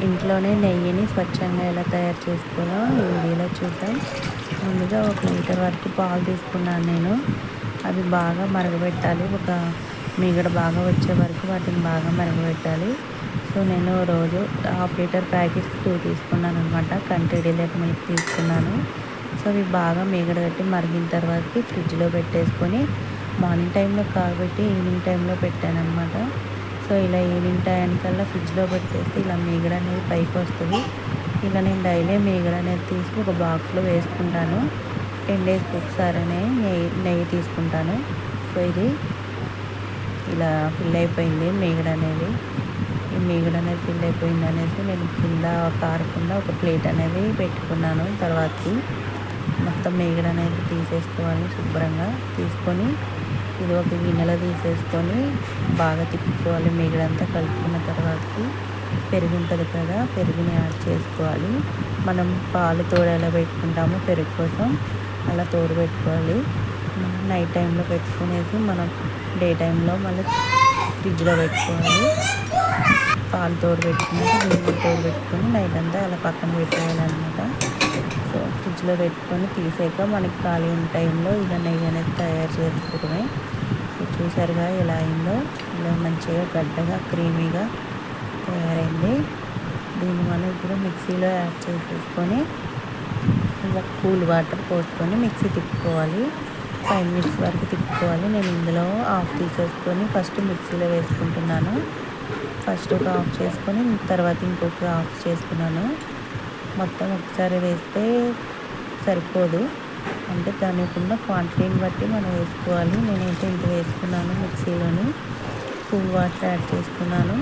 ఇంట్లోనే నెయ్యిని స్వచ్ఛంగా ఎలా తయారు చేసుకోవాలో ఈ వీడియోలో చూద్దాం. ముందుగా 1 లీటర్ వరకు పాలు తీసుకున్నాను నేను. అవి బాగా మరగబెట్టాలి. ఒక మీగడ బాగా వచ్చే వరకు వాటిని బాగా మరగబెట్టాలి. సో నేను రోజు హాఫ్ లీటర్ ప్యాకెట్స్ 2 తీసుకున్నాను అనమాట. కంట్రీ డిలైట్ మిల్క్ తీసుకున్నాను. సో అవి బాగా మీగడ కట్టి మరిగిన తర్వాతకి ఫ్రిడ్జ్లో పెట్టేసుకొని మార్నింగ్ టైంలో కాగబెట్టి ఈవినింగ్ టైంలో పెట్టాను అనమాట. సో ఇలా ఈవినింగ్ టైంకల్లా ఫ్రిడ్జ్లో పెట్టేస్తే ఇలా మీగడ అనేది పైకి వస్తుంది. ఇలా నేను డైలీ మీగడ అనేది తీసి ఒక బాక్స్లో వేసుకుంటాను. 10 డేస్కి ఒకసారి నెయ్యి తీసుకుంటాను. సో ఇది ఇలా ఫిల్ అయిపోయింది మీగడ అనేది. ఈ మీగడ అనేది ఫిల్ అయిపోయింది అనేసి నేను కింద కారకుండా ఒక ప్లేట్ అనేది పెట్టుకున్నాను. తర్వాతకి మొత్తం మీగడ అనేది తీసేసుకోవాలి. శుభ్రంగా తీసుకొని ఇది ఒక గిన్నెలో తీసేసుకొని బాగా తిప్పుకోవాలి. మీగడంతా కలుపుకున్న తర్వాతకి పెరుగు ఉంటుంది కదా, పెరుగుని యాడ్ చేసుకోవాలి. మనం పాలు తోడు ఎలా పెట్టుకుంటామో పెరుగు కోసం అలా తోడు పెట్టుకోవాలి. నైట్ టైంలో పెట్టుకునేసి మనం డే టైంలో మళ్ళీ ఫ్రిడ్జ్లో పెట్టుకోవాలి. పాలు తోడు పెట్టుకున్నాక నీళ్ళు తోడు పెట్టుకొని నైట్ అంతా అలా పక్కన పెట్టేయాలన్నమాట. సో ఫ్రిడ్జ్లో పెట్టుకొని తీసాక మనకి ఖాళీ ఉన్న టైంలో ఇలా నెయ్యి అనేది తయారు చేసుకోవడమే. చూసారుగా ఎలా అయిందో, ఇలా మంచిగా గడ్డగా క్రీమీగా తయారైంది. దీన్ని మనం ఇప్పుడు మిక్సీలో యాడ్ చేసేసుకొని ఇలా కూల్ వాటర్ పోసుకొని మిక్సీ తిప్పుకోవాలి. 5 మినిట్స్ వరకు తిప్పుకోవాలి. నేను ఇందులో ఆఫ్ తీసేసుకొని ఫస్ట్ మిక్సీలో వేసుకుంటున్నాను. ఫస్ట్ ఒక ఆఫ్ చేసుకొని తర్వాత ఇంకొక ఆఫ్ చేసుకున్నాను. మొత్తం ఒకసారి వేస్తే సరిపోదు, అంటే దానికి ఉన్న క్వాంటిటీని బట్టి మనం వేసుకోవాలి. నేనైతే ఇంత వేసుకున్నాను. మిక్సీలోని కూల్ వాటర్ యాడ్ చేసుకున్నాను.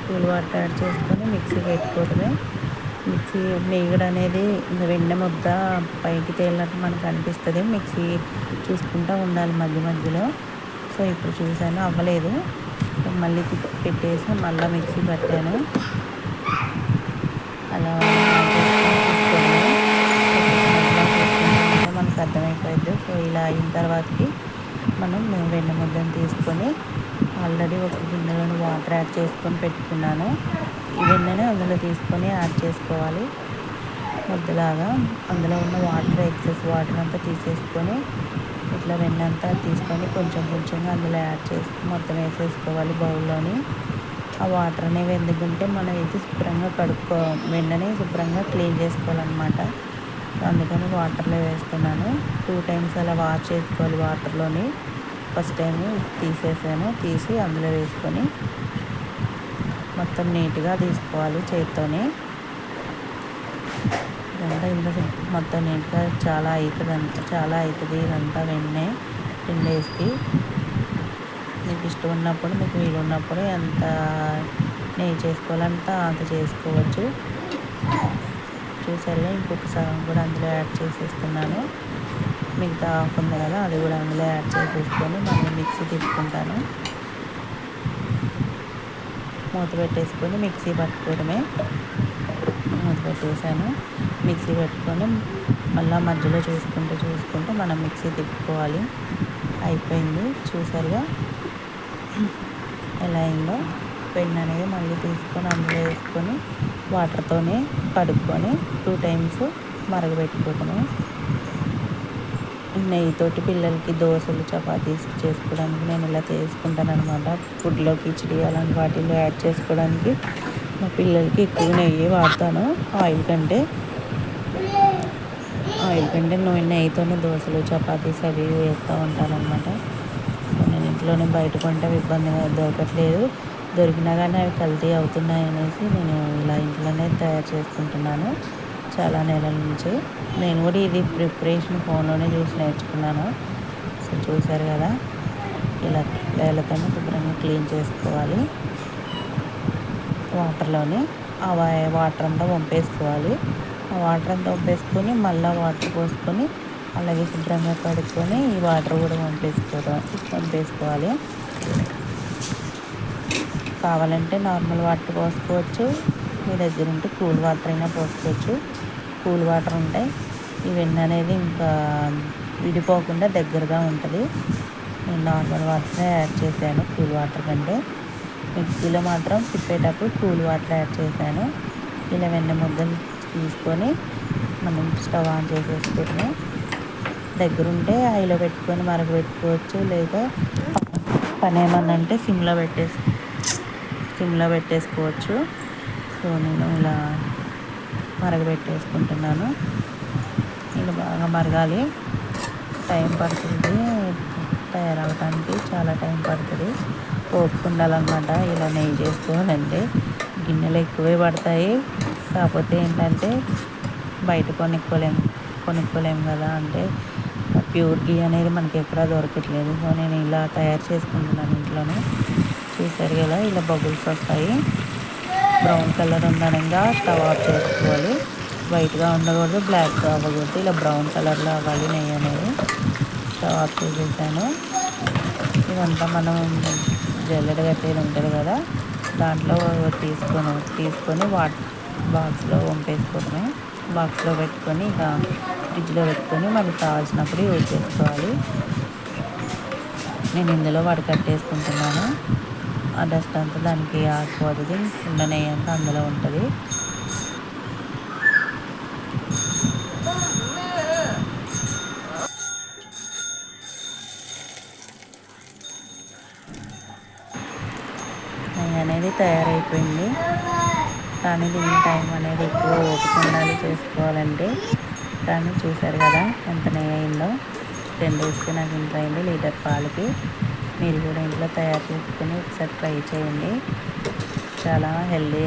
కూల్ వాటర్ యాడ్ చేసుకొని మిక్సీ పెట్టుకోవడమే. మిక్సీ మీగడ అనేది వెన్న ముద్ద పైకి తేలినట్టు మనకు అనిపిస్తుంది. మిక్సీ చూసుకుంటూ ఉండాలి మధ్య మధ్యలో. సో ఇప్పుడు చూసాను అవ్వలేదు, మళ్ళీ పెట్టేసి మళ్ళీ మిక్సీ పట్టాను. అలా మనకు అర్థమైపోయింది. సో ఇలా అయిన తర్వాతకి మనం వెన్న ముద్దను తీసుకొని ఆల్రెడీ ఒక గిన్నెలోని వాటర్ యాడ్ చేసుకొని పెట్టుకున్నాను. ఈ వెన్నని అందులో తీసుకొని యాడ్ చేసుకోవాలి ముద్దలాగా. అందులో ఉన్న వాటర్, ఎక్సెస్ వాటర్ అంతా తీసేసుకొని ఇట్లా వెన్న అంతా తీసుకొని కొంచెం కొంచెంగా అందులో యాడ్ చేసి మొత్తం వేసేసుకోవాలి బౌల్లోని. ఆ వాటర్ అనేవి ఎందుకంటే మనం ఇది శుభ్రంగా వెన్నని శుభ్రంగా క్లీన్ చేసుకోవాలన్నమాట. అందుకని వాటర్లో వేస్తున్నాను. 2 టైమ్స్ అలా వాష్ చేసుకోవాలి వాటర్లోని. ఫస్ట్ టైం తీసి అందులో వేసుకొని మొత్తం నీట్గా తీసుకోవాలి చేత్తోనే. ఇదంతా ఇంత మొత్తం నీట్గా చాలా అవుతుంది ఇదంతా వెన్నే 10 డేస్కి. మీకు ఇష్టం ఉన్నప్పుడు, మీకు వీలు ఉన్నప్పుడు ఎంత నెయ్యి చేసుకోవాలంటే అంత చేసుకోవచ్చు. చూసారుగా ఇంకొక సగం కూడా అందులో యాడ్ చేసేస్తున్నాను. మిగతా హాఫ్ ఉంది కదా, అది కూడా అందులో యాడ్ చేసేసుకొని మళ్ళీ మిక్సీ తిప్పుకుంటాను. మూత పెట్టేసుకొని మిక్సీ పట్టుకోవడమే. మూత పెట్టేసాను. మిక్సీ పెట్టుకొని మళ్ళీ మధ్యలో చూసుకుంటూ మనం మిక్సీ తిప్పుకోవాలి. అయిపోయింది. చూసారుగా ఎలా అయిందో. పెన్ను అనేది మళ్ళీ తీసుకొని అందులో వేసుకొని వాటర్తోనే కడుక్కొని 2 టైమ్స్ మరగబెట్టుకోవడమే. నెయ్యితోటి పిల్లలకి దోశలు, చపాతీస్ చేసుకోవడానికి నేను ఇలా చేసుకుంటాను అనమాట. ఫుడ్లో కిచిడి అలాంటి వాటిల్లో యాడ్ చేసుకోవడానికి మా పిల్లలకి ఎక్కువ నెయ్యి వాడతాను. ఆయిల్ కంటే నెయ్యితోనే దోశలు, చపాతీస్ అవి వేస్తూ ఉంటాను అనమాట. సో నేను ఇంట్లోనే బయట కొంటే ఇబ్బందిగా దొరకట్లేదు. దొరికినా కానీ అవి కల్తీ అవుతున్నాయి అనేసి నేను ఇలా ఇంట్లోనే తయారు చేసుకుంటున్నాను చాలా నెలల నుంచి. నేను కూడా ఇది ప్రిపరేషన్ ఫోన్లోనే చూసి నేర్చుకున్నాను. సో చూసారు కదా, ఇలా వేళ్ళతోనే శుభ్రంగా క్లీన్ చేసుకోవాలి. వాటర్లోనే ఆ వాటర్ అంతా వంపేసుకోవాలి. ఆ వాటర్ అంతా వంపేసుకొని మళ్ళీ వాటర్ పోసుకొని అలాగే శుభ్రంగా కడుక్కొని ఈ వాటర్ కూడా వంపేసుకోవాలి. కావాలంటే నార్మల్ వాటర్ పోసుకోవచ్చు, మీ దగ్గర ఉంటే కూల్ వాటర్ అయినా పోసుకోవచ్చు. కూల్ వాటర్ ఉంటే ఈ వెన్న అనేది ఇంకా విడిపోకుండా దగ్గరగా ఉంటుంది. నేను నార్మల్ వాటరే యాడ్ చేశాను కూల్ వాటర్ కంటే. మిక్సీలో మాత్రం తిప్పేటప్పుడు కూల్ వాటర్ యాడ్ చేశాను. ఇలా వెన్న ముద్దలు తీసుకొని మనం స్టవ్ ఆన్ చేసేసుకొని దగ్గరుంటే హైలో పెట్టుకొని మరగబెట్టుకోవచ్చు, లేదా పని ఏమన్నా అంటే సిమ్లో పెట్టేసుకోవచ్చు. సో నేను ఇలా మరగబెట్టేసుకుంటున్నాను. ఇలా బాగా మరగాలి, టైం పడుతుంది తయారవడానికి, చాలా టైం పడుతుంది, ఓపిక ఉండాలన్నమాట. ఇలా నెయ్యి చేసుకోవాలంటే గిన్నెలు ఎక్కువే పడతాయి, కాకపోతే ఏంటంటే బయట కొనుక్కోలేము కదా, అంటే ప్యూర్ గీ అనేది మనకి ఎక్కడా దొరకట్లేదు. సో నేను ఇలా తయారు చేసుకుంటున్నాను ఇంట్లోనే. చూసారు కదా, ఇలా బబుల్స్ వస్తాయి. బ్రౌన్ కలర్ ఉండడంగా స్టవ్ ఆఫ్ చేసుకోవాలి. వైట్గా ఉండకూడదు, బ్లాక్గా అవ్వకూడదు, ఇలా బ్రౌన్ కలర్లో అవ్వాలి నెయ్యి అనేది. స్టవ్ ఆఫ్ చేసేసాను. ఇదంతా మనం జల్లెడ కట్టేది ఉంటుంది కదా, దాంట్లో తీసుకొని బాక్స్లో వంపేసుకోవడమే. బాక్స్లో పెట్టుకొని ఇక ఫ్రిడ్జ్లో పెట్టుకొని మనకు కావాల్సినప్పుడు యూజ్ చేసుకోవాలి. నేను ఇందులో వడకట్టేసుకుంటున్నాను. ఆ డస్ట్ అంతా దానికి ఆగిపోతుంది, ఉన్న నెయ్యి అంతా అందులో ఉంటుంది. నెయ్యి అనేది తయారైపోయింది, కానీ దీని టైం అనేది ఎక్కువ ఓపిక ఉండాలి చేసుకోవాలంటే. కానీ చూసారు కదా ఎంత నెయ్యి అయిందో. 10 డేస్కి నాకు ఇంత అయింది, లీటర్ పాలకి. మీరు కూడా ఇంట్లో తయారు చేసుకొని ఒకసారి ట్రై చేయండి, చాలా హెల్దీ.